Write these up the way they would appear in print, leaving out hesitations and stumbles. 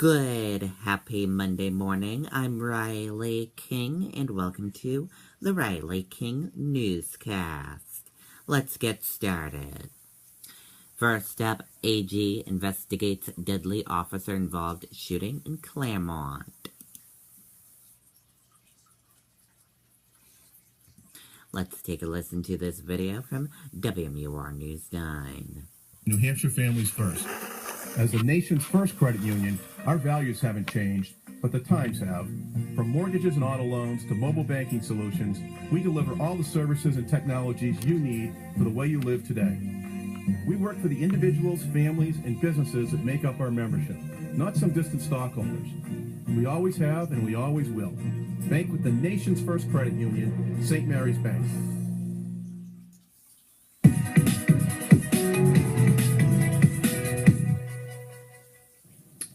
Good, happy Monday morning. I'm Riley King, and welcome to the Riley King Newscast. Let's get started. First up, AG investigates deadly officer-involved shooting in Claremont. Let's take a listen to this video from WMUR News 9. New Hampshire families first. As the nation's first credit union, our values haven't changed, but the times have. From mortgages and auto loans to mobile banking solutions, we deliver all the services and technologies you need for the way you live today. We work for the individuals, families, and businesses that make up our membership, not some distant stockholders. We always have and we always will. Bank with the nation's first credit union, St. Mary's Bank.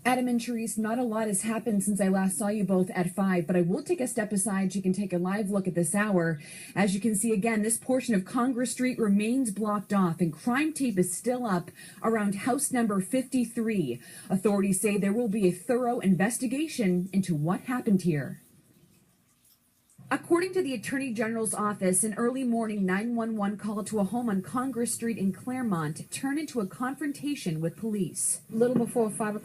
Adam and Therese, not a lot has happened since I last saw you both at 5, but I will take a step aside so you can take a live look at this hour. As you can see again, this portion of Congress Street remains blocked off and crime tape is still up around house number 53. Authorities say there will be a thorough investigation into what happened here. According to the Attorney General's office, an early morning 911 call to a home on Congress Street in Claremont turned into a confrontation with police. A little before 5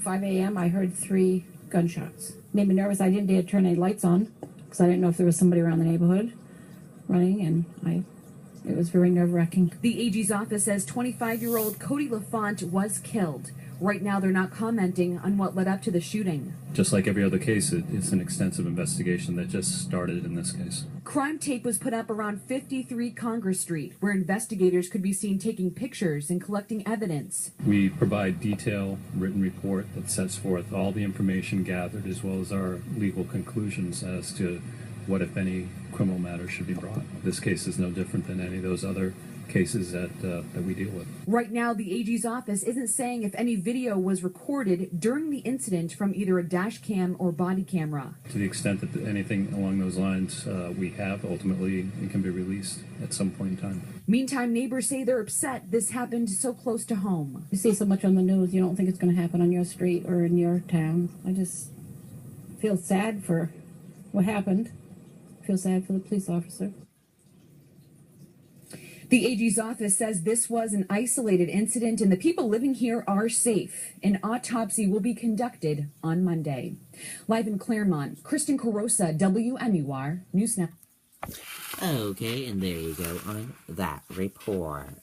a.m., I heard 3 gunshots. Made me nervous. I didn't dare turn any lights on because I didn't know if there was somebody around the neighborhood running, and it was very nerve-wracking. The AG's office says 25-year-old Cody LaFont was killed. Right now, they're not commenting on what led up to the shooting. Just like every other case, it's an extensive investigation that just started in this case. Crime tape was put up around 53 Congress Street, where investigators could be seen taking pictures and collecting evidence. We provide detailed written report that sets forth all the information gathered, as well as our legal conclusions as to what, if any, criminal matters should be brought. This case is no different than any of those other cases that we deal with. Right now, the AG's office isn't saying if any video was recorded during the incident from either a dash cam or body camera. To the extent that anything along those lines we have, ultimately it can be released at some point in time. Meantime, neighbors say they're upset this happened so close to home. You see so much on the news, you don't think it's going to happen on your street or in your town. I just feel sad for what happened. I feel sad for the police officer. The AG's office says this was an isolated incident and the people living here are safe. An autopsy will be conducted on Monday. Live in Claremont, Kristen Carosa, WMUR News Now. Okay, and there you go on that report.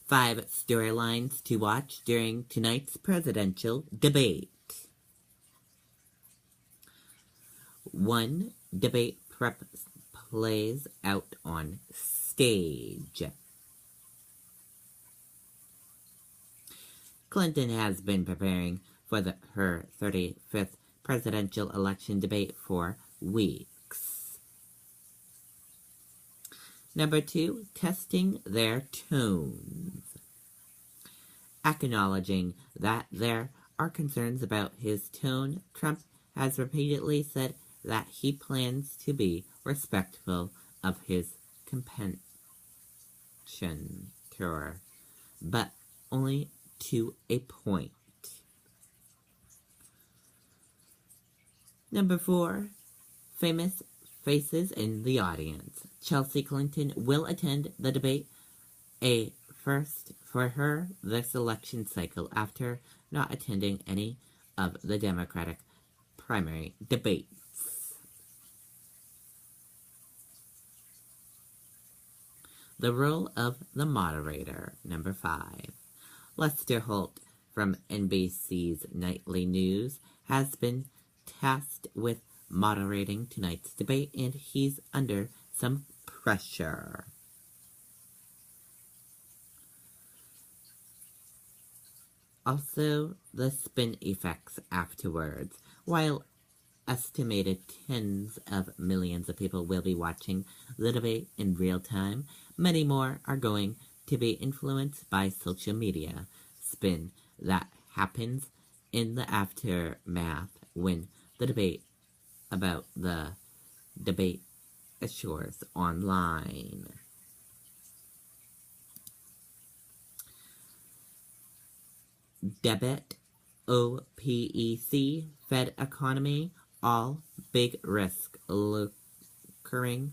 Five storylines to watch during tonight's presidential debate. 1. Debate prep plays out on stage. Clinton has been preparing for her 35th presidential election debate for weeks. Number 2, testing their tones. Acknowledging that there are concerns about his tone, Trump has repeatedly said that he plans to be respectful of his competitor, but only to a point. Number 4, famous faces in the audience. Chelsea Clinton will attend the debate, a first for her this election cycle after not attending any of the Democratic primary debates. The role of the moderator. Number 5. Lester Holt from NBC's Nightly News has been tasked with moderating tonight's debate, and he's under some pressure. Also, the spin effects afterwards. While estimated tens of millions of people will be watching the debate in real time, many more are going to be influenced by social media spin that happens in the aftermath when the debate about the debate assures online. debit, OPEC, Fed economy, all big risk lurking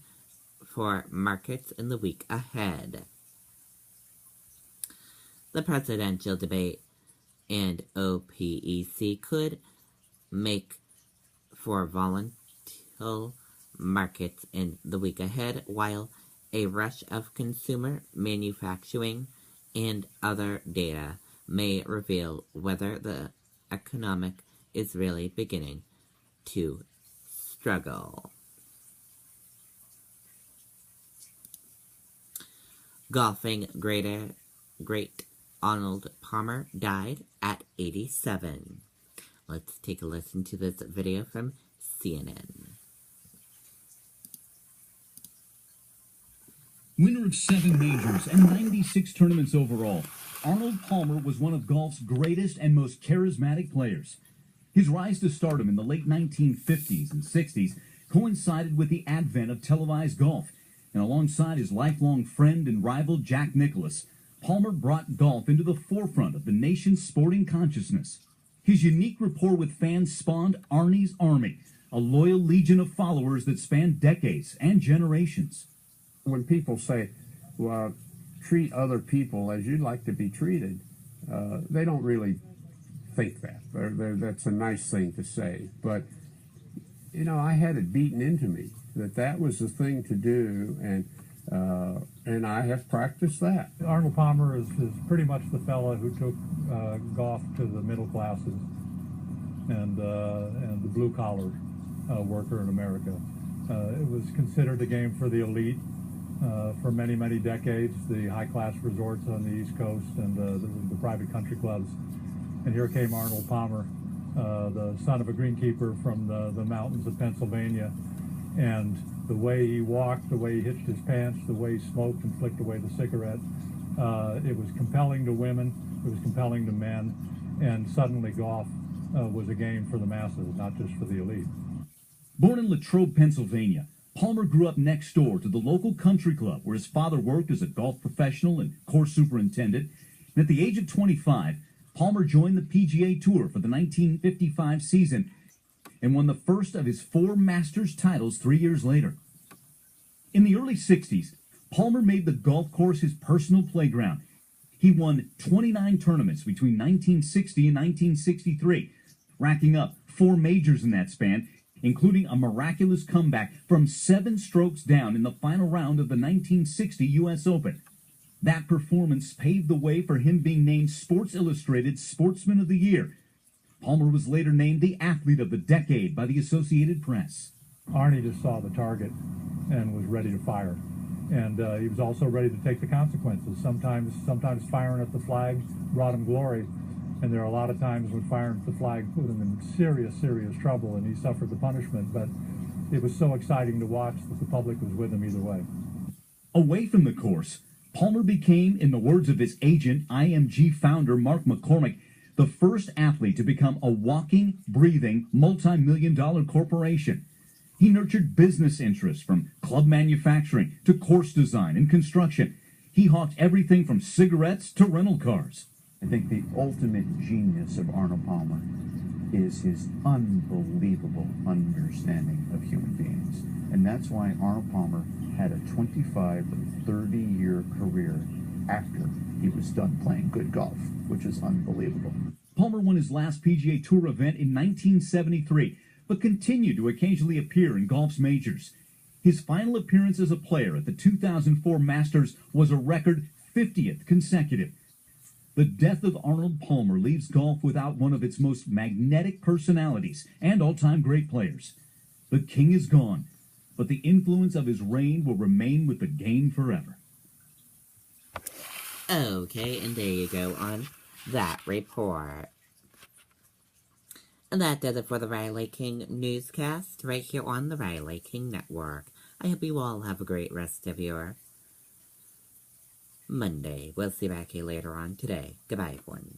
for markets in the week ahead. The presidential debate and OPEC could make for volatile markets in the week ahead, while a rush of consumer, manufacturing, and other data may reveal whether the economic is really beginning to struggle. Golfing great Arnold Palmer died at 87. Let's take a listen to this video from CNN. Winner of 7 majors and 96 tournaments overall, Arnold Palmer was one of golf's greatest and most charismatic players. His rise to stardom in the late 1950s and 60s coincided with the advent of televised golf, and alongside his lifelong friend and rival Jack Nicklaus, Palmer brought golf into the forefront of the nation's sporting consciousness. His unique rapport with fans spawned Arnie's Army, a loyal legion of followers that spanned decades and generations. When people say, well, treat other people as you'd like to be treated, they don't really think that. That's a nice thing to say. But, you know, I had it beaten into me that was the thing to do, and I have practiced that. Arnold Palmer is pretty much the fella who took golf to the middle classes and the blue-collar worker in America. It was considered a game for the elite for many, many decades, the high-class resorts on the East Coast and the private country clubs. And here came Arnold Palmer, the son of a greenkeeper from the mountains of Pennsylvania. And the way he walked, the way he hitched his pants, the way he smoked and flicked away the cigarette, it was compelling to women, it was compelling to men, and suddenly golf was a game for the masses, not just for the elite. Born in Latrobe, Pennsylvania, Palmer grew up next door to the local country club where his father worked as a golf professional and course superintendent. And at the age of 25, Palmer joined the PGA Tour for the 1955 season and won the first of his 4 Masters titles 3 years later. In the early 60s, Palmer made the golf course his personal playground. He won 29 tournaments between 1960 and 1963, racking up 4 majors in that span, including a miraculous comeback from 7 strokes down in the final round of the 1960 U.S. Open. That performance paved the way for him being named Sports Illustrated's Sportsman of the Year. Palmer was later named the Athlete of the Decade by the Associated Press. Arnie just saw the target and was ready to fire. And he was also ready to take the consequences. Sometimes firing at the flag brought him glory. And there are a lot of times when firing at the flag put him in serious, serious trouble, and he suffered the punishment. But it was so exciting to watch that the public was with him either way. Away from the course, Palmer became, in the words of his agent, IMG founder Mark McCormick, the first athlete to become a walking, breathing, multi-million-dollar corporation. He nurtured business interests from club manufacturing to course design and construction. He hawked everything from cigarettes to rental cars. I think the ultimate genius of Arnold Palmer is his unbelievable understanding of human beings. And that's why Arnold Palmer had a 25 or 30-year career after he was done playing good golf, which is unbelievable. Palmer won his last PGA Tour event in 1973, but continued to occasionally appear in golf's majors. His final appearance as a player at the 2004 Masters was a record 50th consecutive. The death of Arnold Palmer leaves golf without one of its most magnetic personalities and all-time great players. The king is gone, but the influence of his reign will remain with the game forever. Okay, and there you go on that report. And that does it for the Riley King Newscast right here on the Riley King Network. I hope you all have a great rest of your Monday. We'll see you back here later on today. Goodbye, everyone.